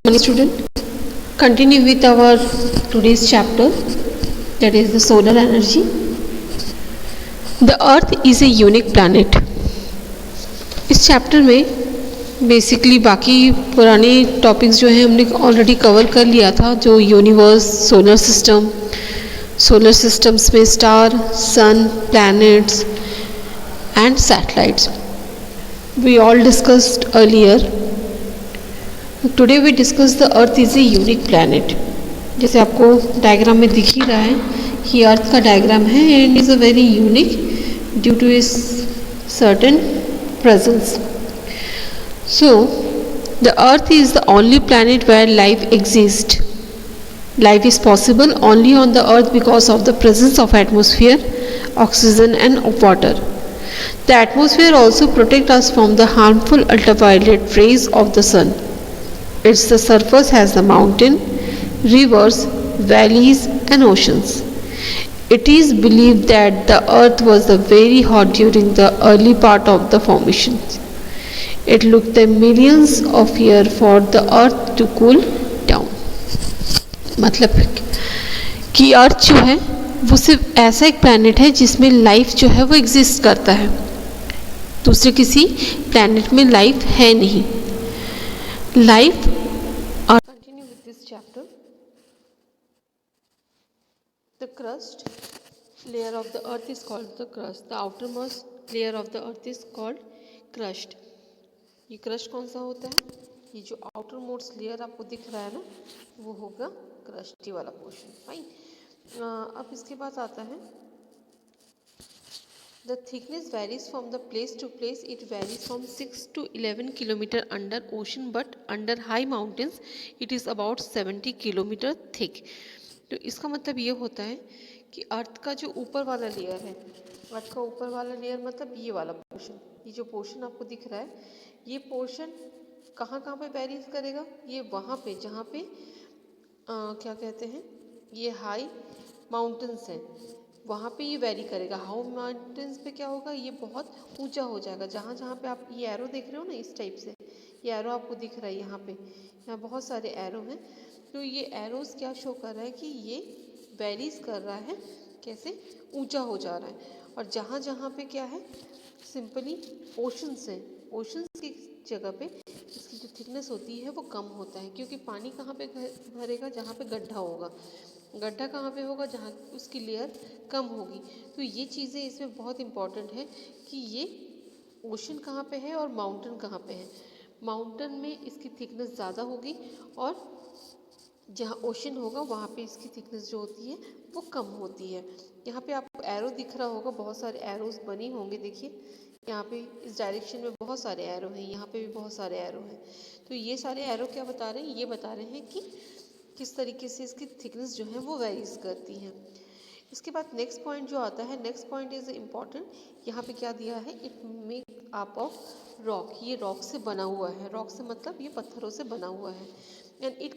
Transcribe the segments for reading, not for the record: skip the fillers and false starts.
Morning student, continue with our today's chapter, that is the solar energy. The earth is a unique planet. इस chapter में basically बाकी पुराने topics जो हैं हमने ऑलरेडी कवर कर लिया था, जो यूनिवर्स, सोलर सिस्टम्स में star, sun, planets and satellites we all discussed earlier. Today we discuss the earth is a unique planet. जैसे आपको डायग्राम में दिख ही रहा है कि अर्थ का डायग्राम है and is a very unique due to is certain presence. So the earth is the only planet where life exist. Life is possible only on the earth because of the presence of atmosphere, oxygen and of water. The atmosphere also protects us from the harmful ultraviolet rays of the sun. Its the surface has the mountain, rivers, valleys and oceans. It is believed that the earth was very hot during the early part of the formation. It took them millions of years for the earth to cool down. मतलब कि अर्थ जो है वो सिर्फ ऐसा एक planet है जिसमें लाइफ जो है वो एग्जिस्ट करता है. दूसरे किसी प्लैनेट में लाइफ है नहीं. Life continue with this chapter. The crust layer of the earth is called the crust. The outer most layer of the earth is called crust. ये क्रस्ट कौन सा होता है? ये जो आउटर मोस्ट लेयर आपको दिख रहा है ना, वो होगा क्रस्ट वाला पोर्शन. फाइन. अब इसके बाद आता है the thickness varies from the place to place. It varies from 6 to 11 kilometre under ocean, but under high mountains it is about 70 kilometre thick. तो इसका मतलब ये होता है कि अर्थ का जो ऊपर वाला लेयर है, अर्थ का ऊपर वाला लेयर मतलब ये वाला पोर्शन, ये जो पोर्शन आपको दिख रहा है, ये पोर्शन कहाँ कहाँ पे वेरीज करेगा? ये वहाँ पे जहाँ पे क्या कहते हैं, ये हाई माउंटेन्स हैं, वहाँ पे ये वेरी करेगा. हाई माउंटेन्स पे क्या होगा? ये बहुत ऊंचा हो जाएगा. जहाँ जहाँ पे आप ये एरो देख रहे हो ना, इस टाइप से ये एरो आपको दिख रहा है यहाँ पे, यहाँ बहुत सारे एरो हैं. तो ये एरोस क्या शो कर रहा है कि ये वेरीज कर रहा है, कैसे ऊंचा हो जा रहा है. और जहाँ जहाँ पे क्या है, सिंपली ओशंस हैं, ओशंस की जगह पे इसकी जो थिकनेस होती है वो कम होता है, क्योंकि पानी कहाँ पे भरेगा? जहाँ पे गड्ढा होगा. गड्ढा कहाँ पे होगा? जहाँ उसकी लेयर कम होगी. तो ये चीज़ें इसमें बहुत इम्पॉर्टेंट है कि ये ओशन कहाँ पे है और माउंटेन कहाँ पे है. माउंटेन में इसकी थिकनेस ज़्यादा होगी और जहाँ ओशन होगा वहाँ पे इसकी थिकनेस जो होती है वो कम होती है. यहाँ पे आपको एरो दिख रहा होगा, बहुत सारे एरोज बने होंगे. देखिए यहाँ पे इस डायरेक्शन में बहुत सारे एरो हैं, यहाँ पे भी बहुत सारे एरो हैं. तो ये सारे एरो क्या बता रहे हैं? ये बता रहे हैं कि किस तरीके से इसकी थिकनेस जो है वो वेरीज करती है. इसके बाद नेक्स्ट पॉइंट जो आता है, नेक्स्ट पॉइंट इज इम्पॉर्टेंट. यहाँ पे क्या दिया है? It make up of rock. ये रॉक से बना हुआ है. रॉक से मतलब ये पत्थरों से बना हुआ है. And it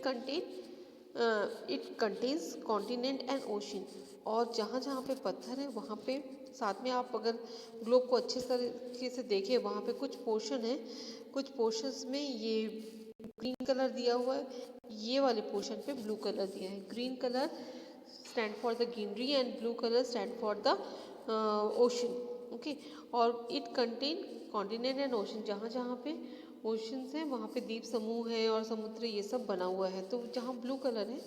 contains continent and ocean. और जहाँ जहाँ पे पत्थर है वहाँ पे साथ में आप अगर ग्लोब को अच्छे तरीके से देखें, वहाँ पे कुछ पोर्शन है, कुछ पोर्शंस में ये ग्रीन कलर दिया हुआ है, ये वाले पोर्शन पे ब्लू कलर दिया है. Green colour stand for the greenery and blue colour stand for the ocean. Okay. और it contain continent and ocean. जहाँ जहाँ पे ओशंस हैं वहाँ पे द्वीप समूह है और समुद्र ये सब बना हुआ है. तो जहाँ ब्लू कलर है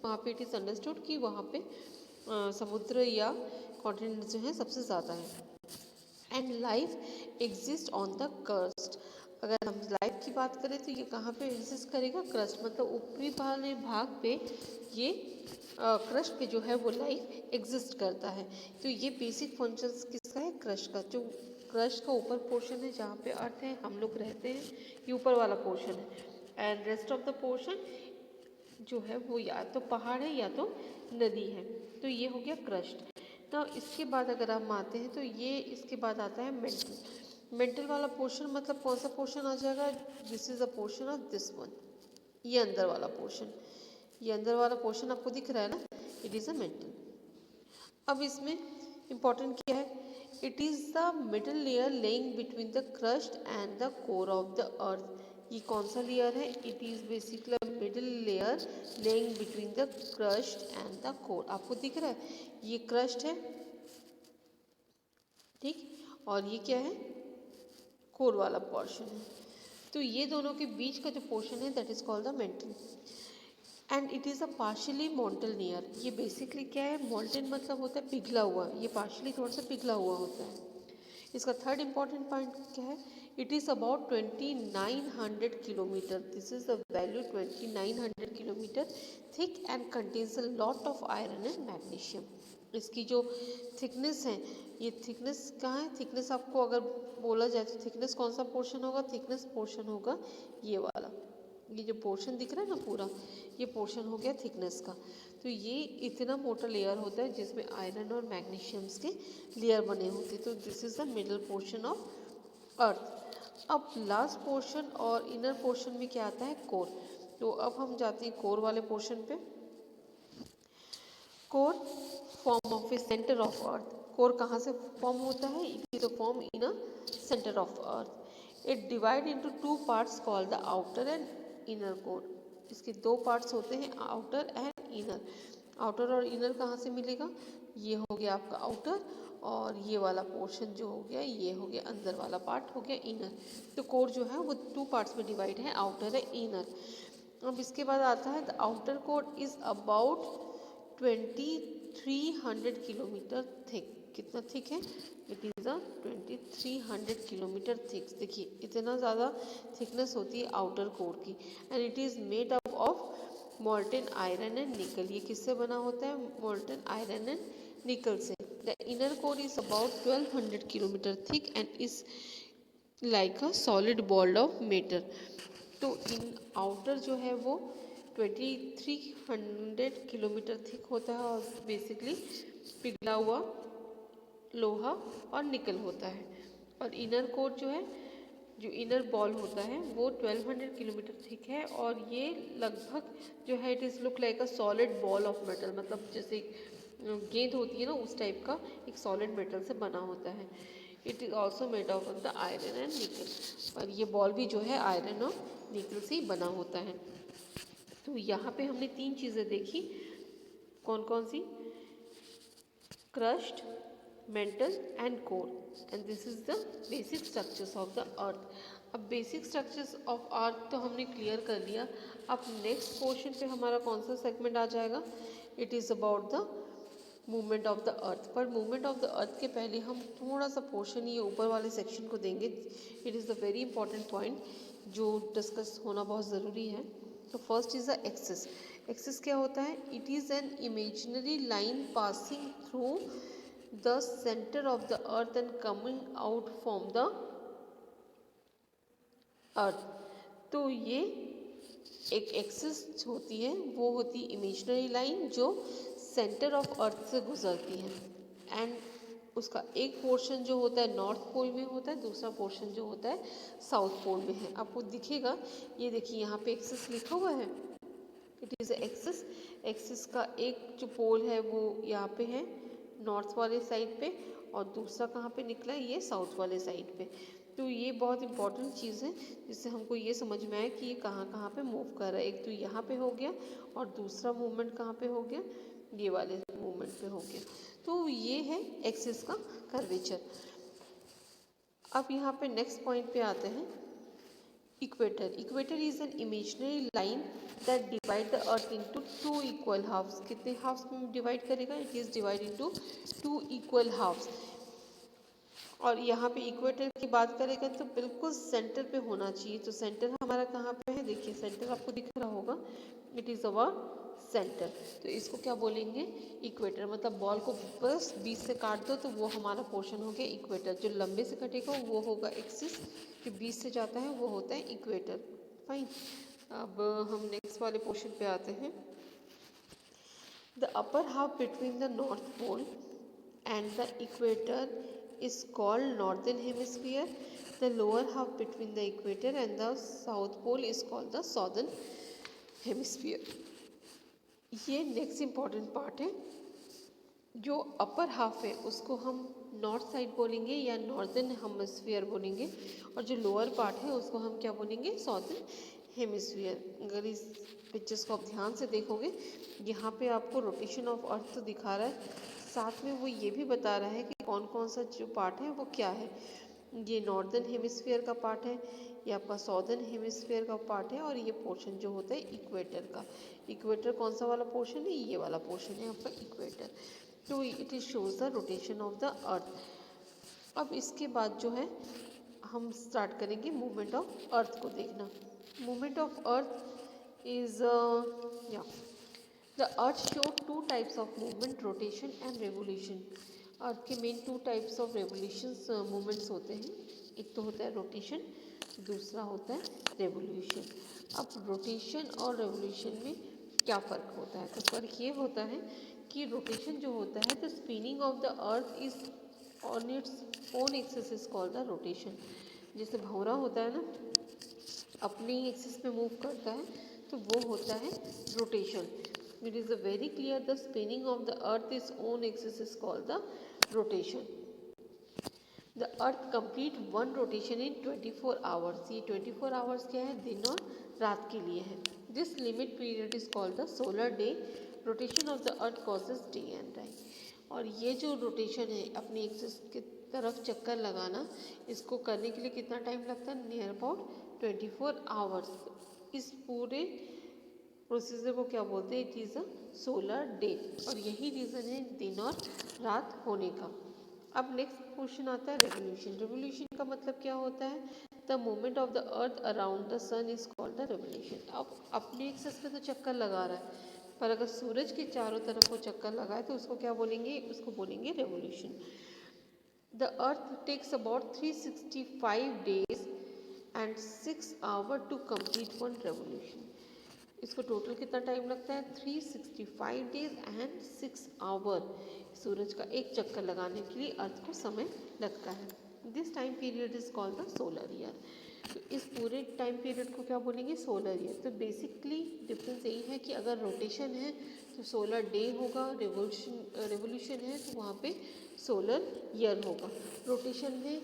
वहाँ पे इट इज़ अंडरस्टूड कि वहाँ पे समुद्र या कॉन्टिनेंट जो है सबसे ज़्यादा है. And life exist on the crust. अगर हम लाइफ की बात करें तो ये कहाँ पे एग्जिस्ट करेगा? क्रस्ट मतलब ऊपरी वाले भाग पे ये क्रस्ट पे जो है वो लाइफ एग्जिस्ट करता है. तो ये बेसिक फंक्शंस किसका है? क्रस्ट का. जो क्रस्ट का ऊपर पोर्शन है जहाँ पे अर्थ है, हम लोग रहते हैं, ये ऊपर वाला पोर्शन है. And rest of the portion जो है वो या तो पहाड़ है या तो नदी है. तो ये हो गया क्रस्ट. तो इसके बाद अगर हम आते हैं तो ये इसके बाद आता है मेंटल. मेंटल वाला पोर्शन मतलब कौन सा पोर्शन आ जाएगा? This is a portion of this one. ये अंदर वाला पोर्शन, ये अंदर वाला पोर्शन आपको दिख रहा है ना, इट इज़ अ मेंटल. अब इसमें इम्पॉर्टेंट क्या है? It is the middle layer laying between the crust and the core of the अर्थ. ये कौन सा लेयर है? It is basically middle layer laying between the crust and the core. आपको दिख रहा है ये क्रस्ट है, ठीक, और ये क्या है? कोर वाला पोर्शन है। तो ये दोनों के बीच का जो पोर्शन है that is called the mental and it is a partially molten layer. ये बेसिकली क्या है? मोल्टन मतलब होता है पिघला हुआ, ये पार्शियली थोड़ा सा पिघला हुआ होता है। इसका थर्ड इंपॉर्टेंट पॉइंट क्या है? It is about 2900 kilometre, this is the value 2900 kilometre thick and contains a lot of iron and magnesium. इसकी जो थिकनेस है, ये थिकनेस कहाँ है? थिकनेस आपको अगर बोला जाए तो थिकनेस कौन सा पोर्शन होगा? थिकनेस पोर्शन होगा ये वाला, ये जो पोर्शन दिख रहा है ना पूरा, ये पोर्शन हो गया थिकनेस का। तो ये इतना मोटा लेयर होता है जिसमें आयरन और मैग्नीशियम्स के लेयर बने होते हैं। तो this is the middle portion of earth. अब लास्ट पोर्शन और इनर पोर्शन में क्या आता है? कोर। तो अब हम जाते हैं कोर वाले पोर्शन पे। Core form of A centre of earth. Core कहाँ से फॉर्म होता है? It is a form in a centre of earth. It divide into two parts called the outer and inner core. इसके दो parts होते हैं, outer and inner. Outer और inner कहाँ से मिलेगा? ये हो गया आपका आउटर, और ये वाला पोर्शन जो हो गया ये हो गया अंदर वाला पार्ट हो गया इनर। तो कोर जो है वो टू पार्ट्स में डिवाइड है, आउटर एंड इनर। अब इसके बाद आता है the outer core is about 2300 kilometre thick. कितना थिक है? It is a 2300 kilometre thick. देखिए इतना ज़्यादा थिकनेस होती है आउटर कोर की। And it is made up of molten iron and निकल। ये किससे बना होता है? मोल्टन आयरन एंड निकल से। The inner core is about 1200 kilometre thick and is like a solid ball of matter. तो इन आउटर जो है वो 2300 किलोमीटर थिक होता है और बेसिकली पिघला हुआ लोहा और निकल होता है। और इनर कोर जो है, जो इनर बॉल होता है वो 1200 किलोमीटर थिक है और ये लगभग जो है it is look like a solid ball of metal. मतलब जैसे गेंद होती है ना उस टाइप का एक सॉलिड मेटल से बना होता है। It is also made out of the iron and निकल। और ये बॉल भी जो है आयरन और निकल से ही बना होता है। तो यहाँ पे हमने तीन चीज़ें देखी, कौन कौन सी? Crust, mantle and core. And this is the basic structures of the earth. अब बेसिक स्ट्रक्चर्स ऑफ अर्थ तो हमने क्लियर कर लिया। अब नेक्स्ट पोर्शन पे हमारा कौन सा सेगमेंट आ जाएगा? It is about the movement of the अर्थ। पर मूवमेंट ऑफ द अर्थ के पहले हम थोड़ा सा पोर्शन ये ऊपर वाले सेक्शन को देंगे। It is the very important point जो डिस्कस होना बहुत ज़रूरी है। तो first is the axis. Axis क्या होता है? It is an imaginary line passing through the centre of the earth and coming out from the earth. तो ये एक एक्सिस होती है, वो होती है इमेजिनरी लाइन जो सेंटर ऑफ अर्थ से गुजरती है। एंड उसका एक पोर्शन जो होता है नॉर्थ पोल में होता है, दूसरा पोर्शन जो होता है साउथ पोल में है। आपको दिखेगा, ये देखिए यहाँ पे एक्सिस लिखा हुआ है, इट इज़ एक्सिस। एक्सिस का एक जो पोल है वो यहाँ पे है नॉर्थ वाले साइड पे, और दूसरा कहाँ पे निकला है? ये साउथ वाले साइड पे। तो ये बहुत इंपॉर्टेंट चीज़ है जिससे हमको ये समझ में आए कि ये कहाँ कहाँ पे मूव कर रहा है। एक तो यहाँ पे हो गया और दूसरा मूवमेंट कहाँ पे हो गया? ये वाले मूवमेंट पे हो गया। तो ये है एक्सिस का कर्वेचर। अब यहाँ पे नेक्स्ट पॉइंट पे आते हैं, equator. Equator is an imaginary line that divide the earth into two equal halves. कितने हाफ्स में डिवाइड करेगा? It is divide into two equal halves. और यहाँ पे इक्वेटर की बात करेंगे तो बिल्कुल सेंटर पे होना चाहिए। तो सेंटर हमारा कहाँ पे है? देखिए सेंटर आपको दिख रहा होगा, इट इज़ अवर सेंटर। तो इसको क्या बोलेंगे? इक्वेटर। मतलब बॉल को बस बीच से काट दो तो वो हमारा पोर्शन हो गया इक्वेटर। जो लंबे से कटेगा वो होगा एक्सिस, जो बीच से जाता है वो होता है इक्वेटर। फाइन। अब हम नेक्स्ट वाले पोर्शन पे आते हैं। The upper half between the north pole and the equator is called northern hemisphere. The lower half between the equator and the south pole is called the southern hemisphere. ये next important part है। जो upper half है उसको हम north side बोलेंगे या northern hemisphere बोलेंगे, और जो लोअर पार्ट है उसको हम क्या बोलेंगे, साउदर्न हेमिस्फीयर। अगर इस पिक्चर्स को आप ध्यान से देखोगे, यहाँ पे आपको रोटेशन ऑफ अर्थ तो दिखा रहा है, साथ में वो ये भी बता रहा है कि कौन कौन सा जो पार्ट है वो क्या है। ये नॉर्दर्न हेमिस्फीयर का पार्ट है, ये आपका साउदर्न हेमिस्फीयर का पार्ट है, और ये पोर्शन जो होता है इक्वेटर का। इक्वेटर कौन सा वाला पोर्शन है, ये वाला पोर्शन है आपका इक्वेटर। तो it is shows the rotation of the earth. अब इसके बाद जो है हम स्टार्ट करेंगे मूवमेंट ऑफ अर्थ को देखना। मूवमेंट ऑफ अर्थ इज या the earth show two types of movement, rotation and revolution. Earth के main two types of revolutions movements होते हैं, एक तो होता है रोटेशन, दूसरा होता है रेवोल्यूशन। अब रोटेशन और रेवोल्यूशन में क्या फ़र्क होता है, तो फ़र्क ये होता है कि रोटेशन जो होता है, the spinning of the earth is on its own axis is called the rotation. जैसे भंवरा होता है ना, अपनी एक्सिस पे मूव करता है, तो वो होता है rotation. It is a very clear, the spinning of the earth is own axis is called the rotation. The earth complete one rotation in 24 hours. ये 24 आवर्स क्या है, दिन और रात के लिए है। This limit period is called the solar day. Rotation of the earth causes day and night. और ये जो रोटेशन है, अपनी एक्सिस की तरफ चक्कर लगाना, इसको करने के लिए कितना टाइम लगता है, नियर अबाउट 24 आवर्स। इस पूरे प्रोसीजर को क्या बोलते हैं, it is a solar day, और यही रीज़न है दिन और रात होने का। अब नेक्स्ट क्वेश्चन आता है रेवोल्यूशन। रेवोल्यूशन का मतलब क्या होता है, the movement of the earth around the sun is called the revolution. अब अपने एक्सिस पे तो चक्कर लगा रहा है, पर अगर सूरज के चारों तरफ वो चक्कर लगाए तो उसको क्या बोलेंगे, उसको बोलेंगे revolution. The earth takes about 365 days and 6 hour to complete one revolution. इसको टोटल कितना टाइम लगता है, 365 डेज एंड 6 आवर। सूरज का एक चक्कर लगाने के लिए अर्थ को समय लगता है। This time period is called the solar year. तो इस पूरे टाइम पीरियड को क्या बोलेंगे, सोलर ईयर। तो बेसिकली डिफरेंस यही है कि अगर रोटेशन है तो सोलर डे होगा, रेवोल्यूशन है तो वहाँ पे सोलर ईयर होगा। रोटेशन में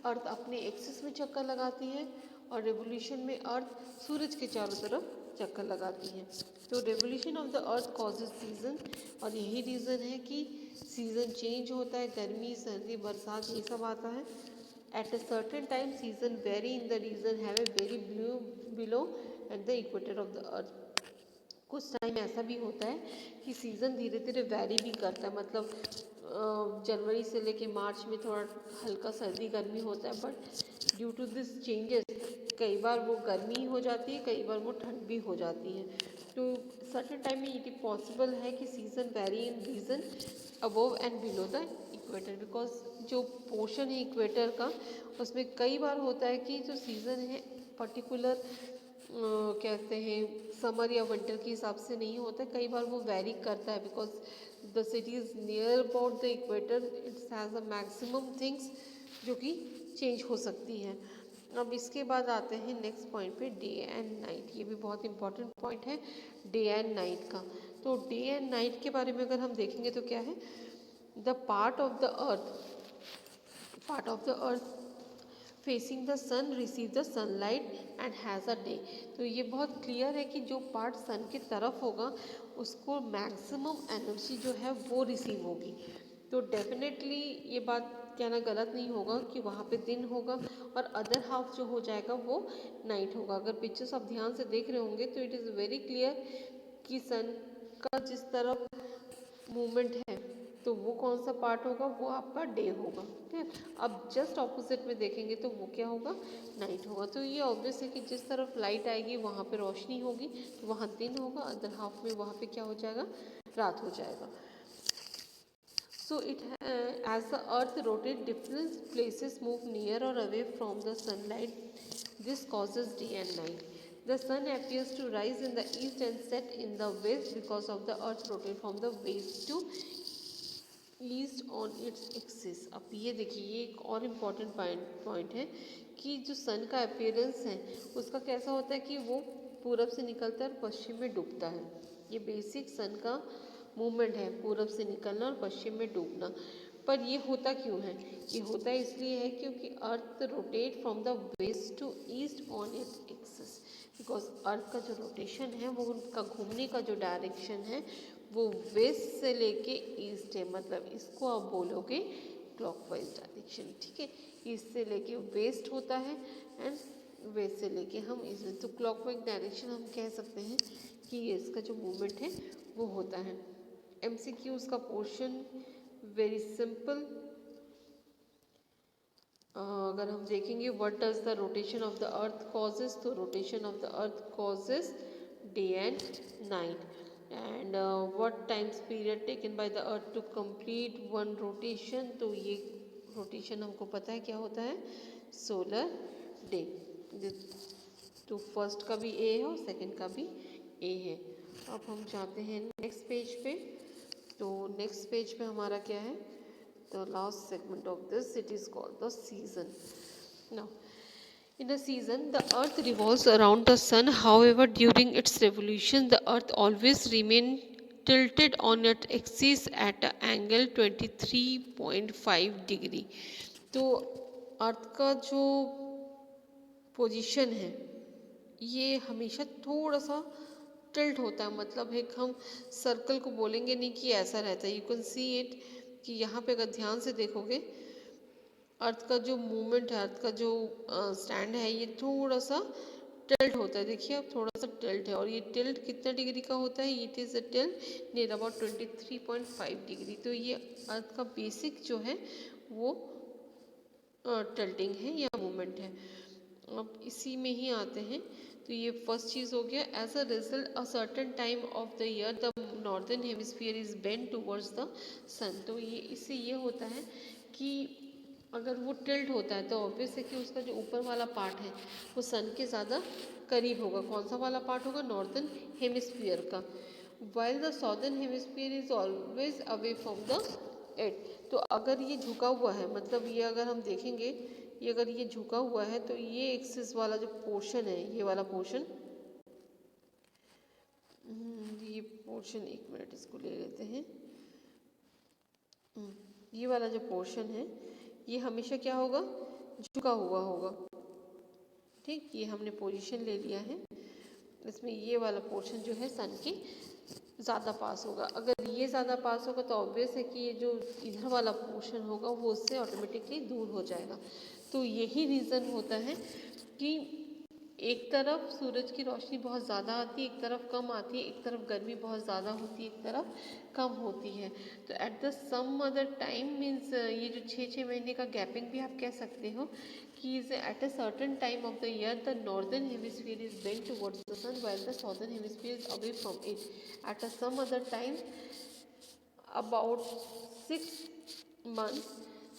अर्थ अपने एक्सिस में चक्कर लगाती है, और रेवोल्यूशन में अर्थ सूरज के चारों तरफ चक्कर लगाती है। तो revolution of the earth causes season, और यही रीज़न है कि सीज़न चेंज होता है, गर्मी सर्दी बरसात ये सब आता है। At a certain time season vary in the region have a very below at the equator of the earth. कुछ टाइम ऐसा भी होता है कि सीज़न धीरे धीरे वेरी भी करता है, मतलब जनवरी से लेके मार्च में थोड़ा हल्का सर्दी गर्मी होता है, but due to this changes कई बार वो गर्मी हो जाती है, कई बार वो ठंड भी हो जाती है। तो सर्टेन टाइम में इट पॉसिबल है कि season vary in region above and below the equator, because जो पोर्शन है इक्वेटर का, उसमें कई बार होता है कि जो सीज़न है पर्टिकुलर कहते हैं समर या विंटर के हिसाब से नहीं होता है, कई बार वो वेरी करता है, because the cities near about the equator it's has a maximum things जो कि चेंज हो सकती हैं। अब इसके बाद आते हैं नेक्स्ट पॉइंट पे, डे एंड नाइट। ये भी बहुत इंपॉर्टेंट पॉइंट है डे एंड नाइट का। तो डे एंड नाइट के बारे में अगर हम देखेंगे तो क्या है, the part of the earth facing the sun receive the sunlight and has a day. तो ये बहुत क्लियर है कि जो पार्ट सन की तरफ होगा उसको मैक्सिमम एनर्जी जो है वो रिसीव होगी। तो डेफिनेटली ये बात कहना गलत नहीं होगा कि वहाँ पे दिन होगा और अदर हाफ जो हो जाएगा वो नाइट होगा। अगर पिक्चर्स आप ध्यान से देख रहे होंगे तो इट इज़ वेरी क्लियर कि सन का जिस तरफ मूवमेंट है तो वो कौन सा पार्ट होगा, वो आपका डे होगा। ठीक है, अब जस्ट ऑपोजिट में देखेंगे तो वो क्या होगा, नाइट होगा। तो ये ऑब्वियस है कि जिस तरफ लाइट आएगी वहाँ पे रोशनी होगी, तो वहाँ दिन होगा, अदर हाफ में वहाँ पे क्या हो जाएगा, रात हो जाएगा। So it as the earth rotates, different places move near or away from the sunlight. This causes day and night. The sun appears to rise in the east and set in the west because of the earth rotate from the west to east on its axis. अब ये देखिए, ये एक और important point है कि जो सन का अपीयरेंस है उसका कैसा होता है कि वो पूरब से निकलता है और पश्चिम में डूबता है। ये बेसिक सन का मूवमेंट है, पूरब से निकलना और पश्चिम में डूबना। पर ये होता क्यों है? ये होता इसलिए है क्योंकि earth rotate from the west to east on it axis, because earth का जो रोटेशन है वो उनका घूमने का जो डायरेक्शन है वो वेस्ट से लेके ईस्ट है, मतलब इसको आप बोलोगे क्लॉकवाइज डायरेक्शन, ठीक है। ईस्ट से लेके वेस्ट होता है एंड वेस्ट से लेके हम ईस्ट, तो क्लॉकवाइज डायरेक्शन हम कह सकते हैं कि ये इसका जो मूवमेंट है वो होता है। एमसीक्यूज का पोर्शन वेरी सिंपल। अगर हम देखेंगे what does the rotation of the earth causes, तो rotation of the earth causes day and night, and what times period taken by the earth to complete one rotation, तो ये rotation हमको पता है क्या होता है, सोलर डे। तो फर्स्ट का भी ए है और सेकंड का भी ए है। अब हम जाते हैं नेक्स्ट पेज पे। तो नेक्स्ट पेज पे हमारा क्या है, the last segment of this, it is called the season. Now in a season the earth revolves around the sun, however during its revolution the earth always remain tilted on its axis at an angle 23.5 degree। तो अर्थ का जो position है ये हमेशा थोड़ा सा tilt होता है, मतलब एक हम सर्कल को बोलेंगे नहीं कि ऐसा रहता है। यू कैन सी इट कि यहाँ पे अगर ध्यान से देखोगे अर्थ का जो मूवमेंट है, अर्थ का जो स्टैंड है ये थोड़ा सा टिल्ट होता है। देखिए अब थोड़ा सा टिल्ट है, और ये टिल्ट कितना डिग्री का होता है, it is a tilt near about 23.5 degree. तो ये अर्थ का बेसिक जो है वो टिल्टिंग है या मूवमेंट है। अब इसी में ही आते हैं, तो ये फर्स्ट चीज़ हो गया। As a result a certain time of the year the northern hemisphere is bent towards the sun. तो ये इससे ये होता है कि अगर वो टिल्ट होता है तो ऑब्वियस है कि उसका जो ऊपर वाला पार्ट है वो सन के ज़्यादा करीब होगा। कौन सा वाला पार्ट होगा, नॉर्दर्न हेमिस्फीयर का, while the southern hemisphere is always away from the it. तो अगर ये झुका हुआ है, मतलब ये अगर हम देखेंगे ये अगर ये झुका हुआ है तो ये एक्सिस वाला जो पोर्शन है, ये वाला पोर्शन, ये पोर्शन, एक मिनट इसको ले लेते हैं। ये वाला जो पोर्शन है ये हमेशा क्या होगा, झुका हुआ होगा, ठीक। ये हमने पोजीशन ले लिया है, इसमें ये वाला पोर्शन जो है सन के ज़्यादा पास होगा। अगर ये ज़्यादा पास होगा तो ऑब्वियस है कि ये जो इधर वाला पोर्शन होगा वो उससे ऑटोमेटिकली दूर हो जाएगा। तो यही रीज़न होता है कि एक तरफ सूरज की रोशनी बहुत ज़्यादा आती है, एक तरफ कम आती है, एक तरफ गर्मी बहुत ज़्यादा होती है, एक तरफ कम होती है। तो at the some other time means ये जो 6 महीने का गैपिंग भी आप कह सकते हो कि is at a certain time of the year the northern hemisphere is bent towards the sun while the southern hemisphere is away from it. At a some other time about 6 months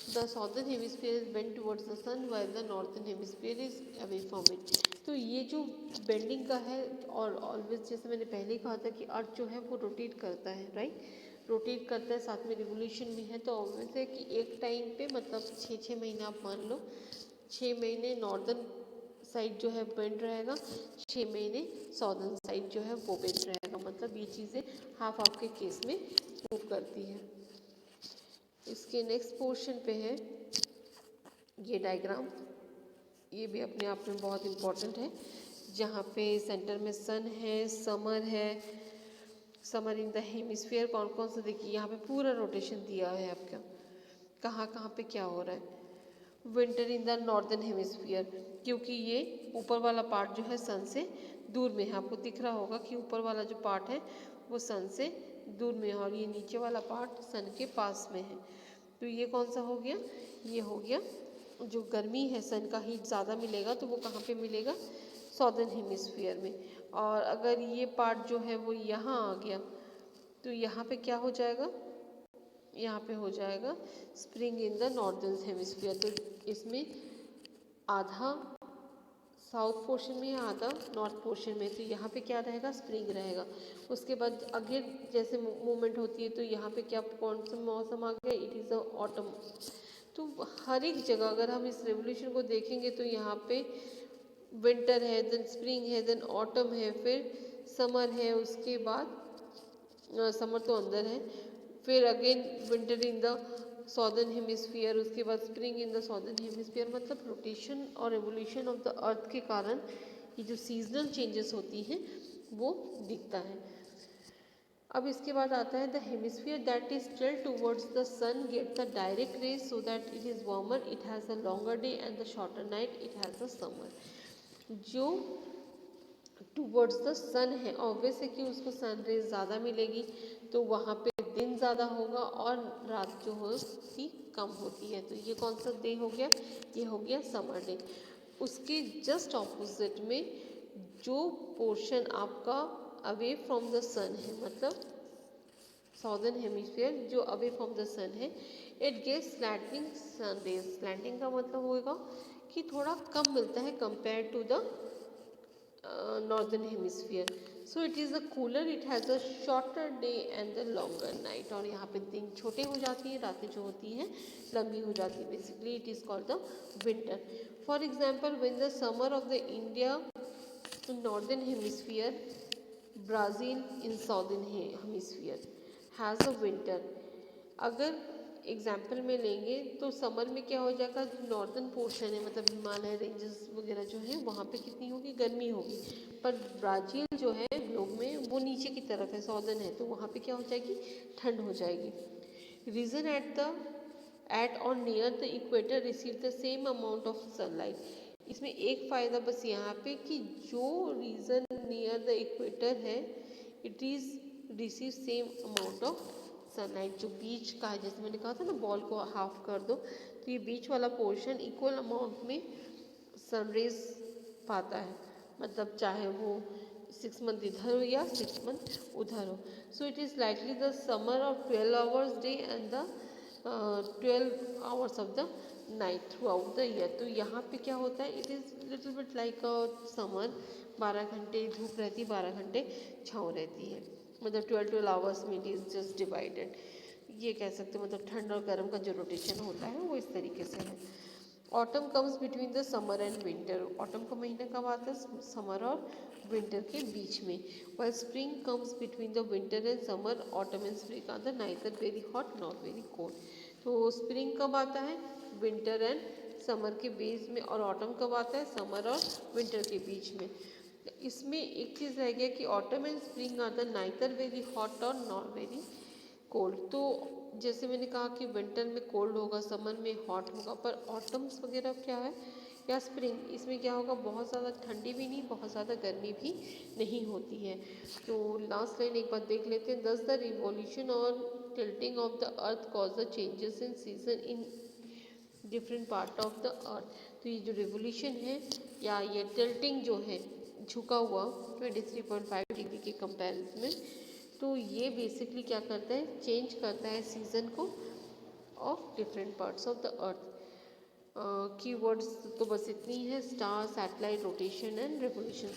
the southern hemisphere is bent towards the sun while the northern hemisphere is away from it। तो ये जो bending का है, और always जैसे मैंने पहले कहा था कि अर्थ जो है वो रोटेट करता है, राइट, रोटेट करता है, साथ में रिवोल्यूशन भी है। तो ऑब्वियस है कि एक टाइम पे मतलब 6 महीने आप मान लो, 6 महीने नॉर्दर्न साइड जो है बेंड रहेगा, 6 महीने साउदर्न साइड जो है वो बेंड रहेगा, मतलब ये चीज़ें हाफ हाफ के केस में मूव करती है। इसके नेक्स्ट पोर्शन पे है ये डायग्राम, ये भी अपने आप में बहुत इम्पोर्टेंट है, जहाँ पे सेंटर में सन है, समर है, समर इन द हेमिस्फीयर कौन कौन सा, देखिए यहाँ पे पूरा रोटेशन दिया है आपका, कहाँ कहाँ पे क्या हो रहा है। Winter in the northern hemisphere, क्योंकि ये ऊपर वाला पार्ट जो है सन से दूर में है, आपको दिख रहा होगा कि ऊपर वाला जो पार्ट है वो सन से दूर में है और ये नीचे वाला पार्ट सन के पास में है। तो ये कौन सा हो गया, ये हो गया जो गर्मी है, सन का हीट ज़्यादा मिलेगा तो वो कहाँ पे मिलेगा, सॉदर्न हेमिस्फीयर में। और अगर ये पार्ट जो है वो यहाँ आ गया तो यहाँ पे क्या हो जाएगा, यहाँ पे हो जाएगा spring in the northern hemisphere. तो इसमें आधा साउथ पोर्शन में, आधा नॉर्थ पोर्शन में, तो यहाँ पे क्या रहेगा, स्प्रिंग रहेगा। उसके बाद अगेन जैसे मूवमेंट होती है तो यहाँ पे क्या, कौन सा मौसम आ गया, इट इज़ अ ऑटम। तो हर एक जगह अगर हम इस रेवोल्यूशन को देखेंगे तो यहाँ पे विंटर है, देन स्प्रिंग है, देन ऑटम है, फिर समर है, उसके बाद समर तो अंदर है, फिर again winter in the southern hemisphere, उसके बाद spring in the southern hemisphere, मतलब रोटेशन और रेवोल्यूशन ऑफ द अर्थ के कारण ये जो सीजनल चेंजेस होती हैं वो दिखता है। अब इसके बाद आता है the hemisphere that is tilt towards the sun get the direct rays so that it is warmer, it has a longer day and the shorter night, it has a summer. जो टुवर्ड्स द सन है, obvious है कि उसको sun rays ज़्यादा मिलेगी, तो वहाँ पे दिन ज़्यादा होगा और रात जो होती कम होती है। तो ये कौन सा डे हो गया, ये हो गया समर डे। उसके जस्ट ऑपोजिट में जो पोर्शन आपका अवे फ्रॉम द सन है, मतलब सॉदर्न हेमिस्फीयर जो अवे फ्रॉम द सन है, it gets slanting sun rays. Slanting का मतलब होगा कि थोड़ा कम मिलता है compare to the northern hemisphere. So it is a cooler, it has a shorter day and the longer night. और यहाँ पे दिन छोटे हो जाती हैं, रातें जो होती हैं लंबी हो जाती है। Basically it is called the winter. For example when the summer of the India northern hemisphere, Brazil in southern hemisphere has a winter. अगर एग्जाम्पल में लेंगे तो समर में क्या हो जाएगा, नॉर्दर्न पोर्शन है मतलब हिमालय रेंजेस वगैरह जो है वहाँ पे कितनी होगी, गर्मी होगी। पर ब्राज़ील जो है ग्लोब में वो नीचे की तरफ है, सॉदर्न है, तो वहाँ पे क्या हो जाएगी, ठंड हो जाएगी। रीजन एट और near the equator receive the same amount of sunlight. इसमें एक फ़ायदा बस यहाँ पे कि जो रीजन नियर द इक्वेटर है, it is receive same amount of sunlight. जो बीच का है, जैसे मैंने कहा था ना बॉल को हाफ कर दो, तो ये बीच वाला पोर्शन इक्वल अमाउंट में सनरेज पाता है, मतलब चाहे वो 6 मंथ इधर हो या 6 मंथ उधर हो। सो it is likely the summer of 12 hours day and the 12 hours of the night through out the year. तो यहाँ पे क्या होता है, it is little bit like a summer, 12 घंटे धूप रहती है, 12 घंटे छाँव रहती है, मतलब 12 आवर्स में इट इज़ जस्ट डिवाइडेड। ये कह सकते हैं, मतलब ठंड और गर्म का जो रोटेशन होता है वो इस तरीके से है। Autumn comes between the summer and winter. Autumn का महीना कब आता है, समर और विंटर के बीच में। वह spring comes between the winter and summer, autumn and spring are the neither very hot not very cold. तो स्प्रिंग कब आता है, विंटर एंड समर के बीच में, और ऑटम कब आता है, समर और विंटर के बीच में। इसमें एक चीज़ रह गया कि autumn and spring are the neither very hot और नॉट वेरी कोल्ड। तो जैसे मैंने कहा कि विंटर में कोल्ड होगा, समर में हॉट होगा, पर ऑटम्स वगैरह क्या है या स्प्रिंग, इसमें क्या होगा, बहुत ज़्यादा ठंडी भी नहीं, बहुत ज़्यादा गर्मी भी नहीं होती है। तो लास्ट लाइन एक बार देख लेते हैं, दस द रिवॉल्यूशन और tilting of the earth cause the changes in season in different part of the अर्थ। तो ये जो रिवोल्यूशन है या ये टिल्टिंग जो है, झुका हुआ 23.5 डिग्री के कंपैरिजन में, तो ये बेसिकली क्या करता है, चेंज करता है सीज़न को of different parts of the earth. Keywords तो बस इतनी है, star, satellite, rotation and revolution.